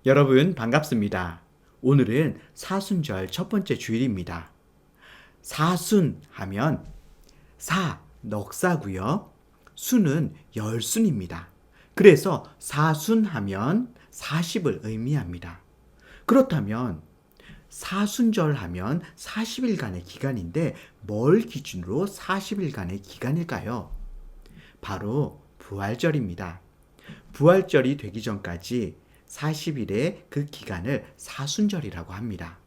여러분 반갑습니다. 오늘은 사순절 첫 번째 주일입니다. 사순 하면 넉사고요. 순은 열순입니다. 그래서 사순 하면 40을 의미합니다. 그렇다면 사순절 하면 40일간의 기간인데 뭘 기준으로 40일간의 기간일까요? 바로 부활절입니다. 부활절이 되기 전까지 40일의 그 기간을 사순절이라고 합니다.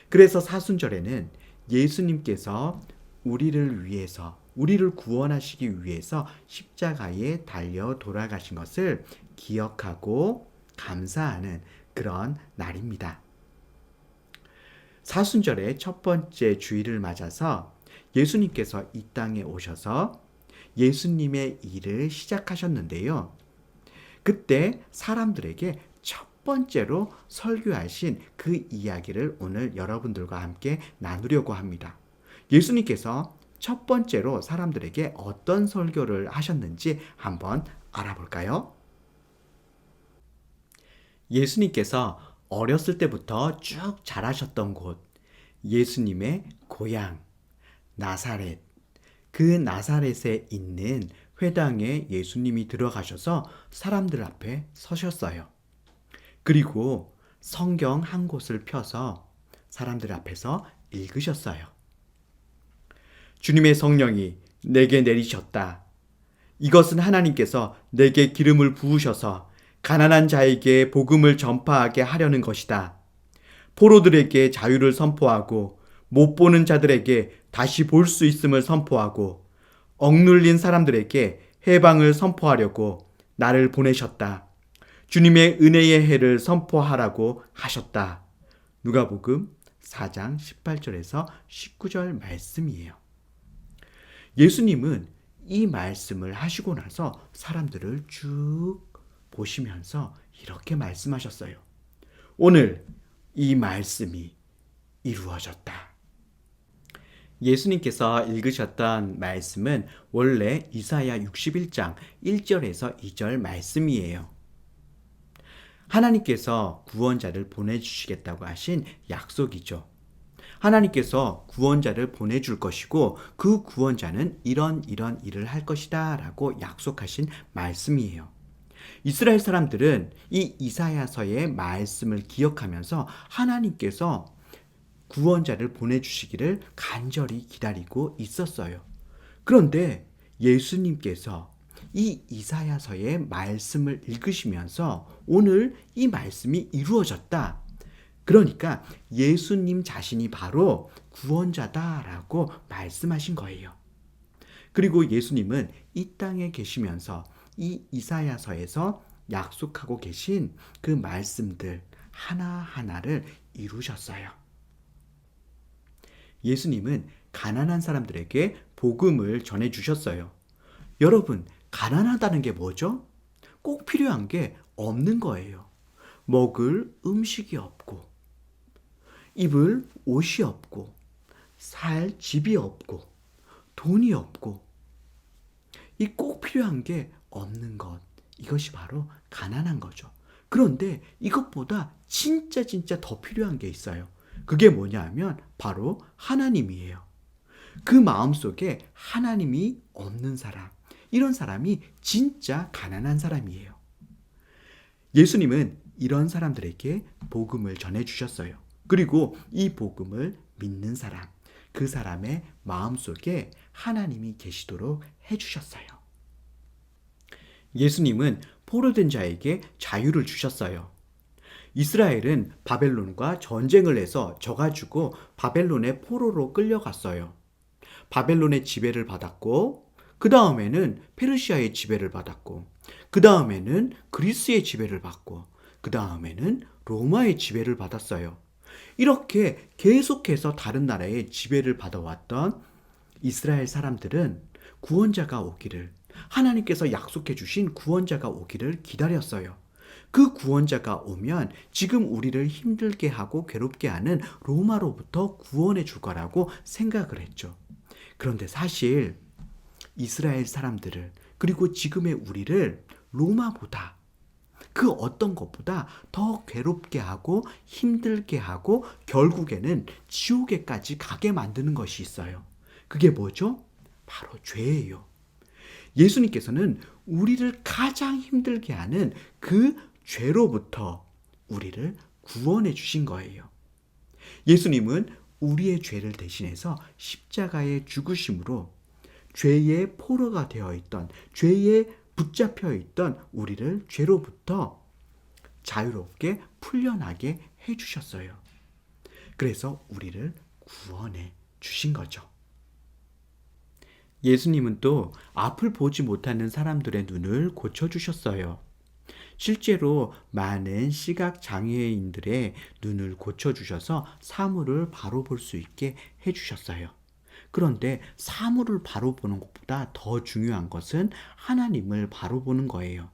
그래서 사순절에는 예수님께서 우리를 위해서, 우리를 구원하시기 위해서 십자가에 달려 돌아가신 것을 기억하고 감사하는 그런 날입니다. 사순절의 첫 번째 주일을 맞아서 예수님께서 이 땅에 오셔서 예수님의 일을 시작하셨는데요. 그때 사람들에게 첫 번째로 설교하신 그 이야기를 오늘 여러분들과 함께 나누려고 합니다. 예수님께서 첫 번째로 사람들에게 어떤 설교를 하셨는지 한번 알아볼까요? 예수님께서 어렸을 때부터 쭉 자라셨던 곳, 예수님의 고향, 나사렛, 그 나사렛에 있는 회당에 예수님이 들어가셔서 사람들 앞에 서셨어요. 그리고 성경 한 곳을 펴서 사람들 앞에서 읽으셨어요. 주님의 성령이 내게 내리셨다. 이것은 하나님께서 내게 기름을 부으셔서 가난한 자에게 복음을 전파하게 하려는 것이다. 포로들에게 자유를 선포하고 못 보는 자들에게 다시 볼 수 있음을 선포하고 억눌린 사람들에게 해방을 선포하려고 나를 보내셨다. 주님의 은혜의 해를 선포하라고 하셨다. 누가복음 4장 18절에서 19절 말씀이에요. 예수님은 이 말씀을 하시고 나서 사람들을 쭉 보시면서 이렇게 말씀하셨어요. 오늘 이 말씀이 이루어졌다. 예수님께서 읽으셨던 말씀은 원래 이사야 61장 1절에서 2절 말씀이에요. 하나님께서 구원자를 보내주시겠다고 하신 약속이죠. 하나님께서 구원자를 보내줄 것이고 그 구원자는 이런 일을 할 것이다 라고 약속하신 말씀이에요. 이스라엘 사람들은 이 이사야서의 말씀을 기억하면서 하나님께서 구원자를 보내주시기를 간절히 기다리고 있었어요. 그런데 예수님께서 이 이사야서의 말씀을 읽으시면서 오늘 이 말씀이 이루어졌다. 그러니까 예수님 자신이 바로 구원자다라고 말씀하신 거예요. 그리고 예수님은 이 땅에 계시면서 이 이사야서에서 약속하고 계신 그 말씀들 하나하나를 이루셨어요. 예수님은 가난한 사람들에게 복음을 전해주셨어요. 여러분, 가난하다는 게 뭐죠? 꼭 필요한 게 없는 거예요. 먹을 음식이 없고, 입을 옷이 없고, 살 집이 없고, 돈이 없고, 이 꼭 필요한 게 없는 것. 이것이 바로 가난한 거죠. 그런데 이것보다 진짜 더 필요한 게 있어요. 그게 뭐냐 하면 바로 하나님이에요. 그 마음속에 하나님이 없는 사람, 이런 사람이 진짜 가난한 사람이에요. 예수님은 이런 사람들에게 복음을 전해주셨어요. 그리고 이 복음을 믿는 사람, 그 사람의 마음속에 하나님이 계시도록 해주셨어요. 예수님은 포로된 자에게 자유를 주셨어요. 이스라엘은 바벨론과 전쟁을 해서 져가지고 바벨론의 포로로 끌려갔어요. 바벨론의 지배를 받았고, 그 다음에는 페르시아의 지배를 받았고, 그 다음에는 그리스의 지배를 받고, 그 다음에는 로마의 지배를 받았어요. 이렇게 계속해서 다른 나라의 지배를 받아왔던 이스라엘 사람들은 구원자가 오기를, 하나님께서 약속해 주신 구원자가 오기를 기다렸어요. 그 구원자가 오면 지금 우리를 힘들게 하고 괴롭게 하는 로마로부터 구원해 줄 거라고 생각을 했죠. 그런데 사실 이스라엘 사람들을, 그리고 지금의 우리를 로마보다, 그 어떤 것보다 더 괴롭게 하고 힘들게 하고 결국에는 지옥에까지 가게 만드는 것이 있어요. 그게 뭐죠? 바로 죄예요. 예수님께서는 우리를 가장 힘들게 하는 그 죄로부터 우리를 구원해 주신 거예요. 예수님은 우리의 죄를 대신해서 십자가에 죽으심으로 죄의 포로가 되어 있던, 죄에 붙잡혀 있던 우리를 죄로부터 자유롭게 풀려나게 해주셨어요. 그래서 우리를 구원해 주신 거죠. 예수님은 또 앞을 보지 못하는 사람들의 눈을 고쳐주셨어요. 실제로 많은 시각 장애인들의 눈을 고쳐주셔서 사물을 바로 볼 수 있게 해주셨어요. 그런데 사물을 바로 보는 것보다 더 중요한 것은 하나님을 바로 보는 거예요.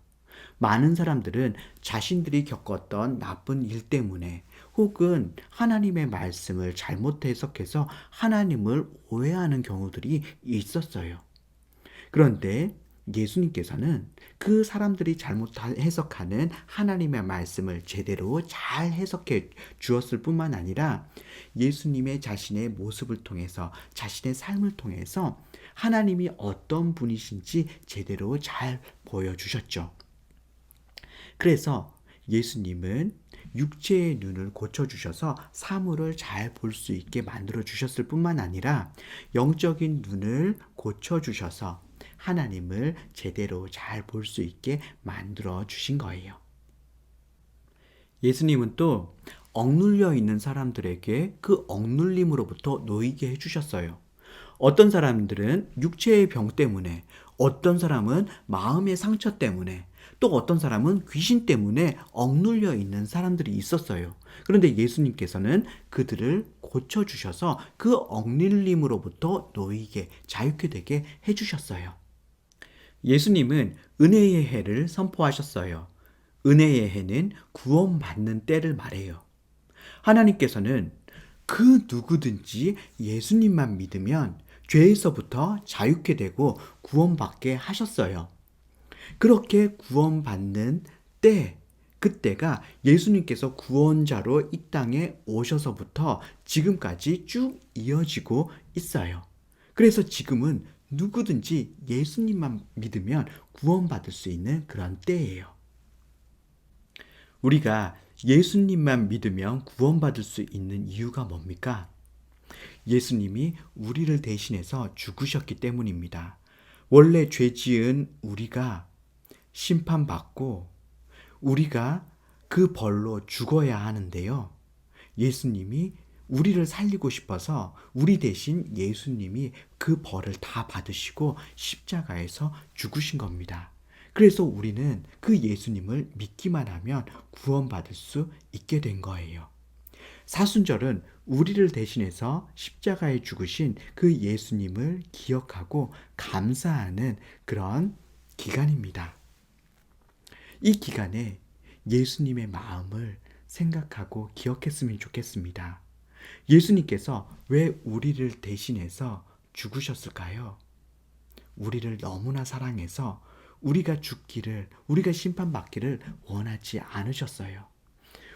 많은 사람들은 자신들이 겪었던 나쁜 일 때문에 혹은 하나님의 말씀을 잘못 해석해서 하나님을 오해하는 경우들이 있었어요. 그런데 예수님께서는 그 사람들이 잘못 해석하는 하나님의 말씀을 제대로 잘 해석해 주었을 뿐만 아니라 예수님의 자신의 모습을 통해서 자신의 삶을 통해서 하나님이 어떤 분이신지 제대로 잘 보여주셨죠. 그래서 예수님은 육체의 눈을 고쳐주셔서 사물을 잘 볼 수 있게 만들어 주셨을 뿐만 아니라 영적인 눈을 고쳐주셔서 하나님을 제대로 잘 볼 수 있게 만들어 주신 거예요. 예수님은 또 억눌려 있는 사람들에게 그 억눌림으로부터 놓이게 해주셨어요. 어떤 사람들은 육체의 병 때문에, 어떤 사람은 마음의 상처 때문에, 또 어떤 사람은 귀신 때문에 억눌려 있는 사람들이 있었어요. 그런데 예수님께서는 그들을 고쳐주셔서 그 억눌림으로부터 놓이게, 자유케 되게 해주셨어요. 예수님은 은혜의 해를 선포하셨어요. 은혜의 해는 구원받는 때를 말해요. 하나님께서는 그 누구든지 예수님만 믿으면 죄에서부터 자유케 되고 구원받게 하셨어요. 그렇게 구원받는 때, 그때가 예수님께서 구원자로 이 땅에 오셔서부터 지금까지 쭉 이어지고 있어요. 그래서 지금은 누구든지 예수님만 믿으면 구원받을 수 있는 그런 때예요. 우리가 예수님만 믿으면 구원받을 수 있는 이유가 뭡니까? 예수님이 우리를 대신해서 죽으셨기 때문입니다. 원래 죄 지은 우리가 심판받고 우리가 그 벌로 죽어야 하는데요. 예수님이 우리를 살리고 싶어서 우리 대신 예수님이 그 벌을 다 받으시고 십자가에서 죽으신 겁니다. 그래서 우리는 그 예수님을 믿기만 하면 구원받을 수 있게 된 거예요. 사순절은 우리를 대신해서 십자가에 죽으신 그 예수님을 기억하고 감사하는 그런 기간입니다. 이 기간에 예수님의 마음을 생각하고 기억했으면 좋겠습니다. 예수님께서 왜 우리를 대신해서 죽으셨을까요? 우리를 너무나 사랑해서 우리가 죽기를, 우리가 심판받기를 원하지 않으셨어요.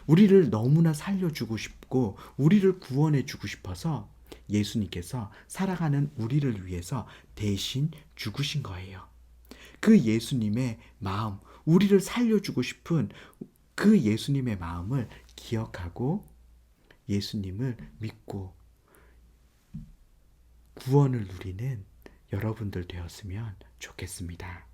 우리를 너무나 살려주고 싶고 우리를 구원해주고 싶어서 예수님께서 살아가는 우리를 위해서 대신 죽으신 거예요. 그 예수님의 마음, 우리를 살려주고 싶은 그 예수님의 마음을 기억하고 예수님을 믿고 구원을 누리는 여러분들 되었으면 좋겠습니다.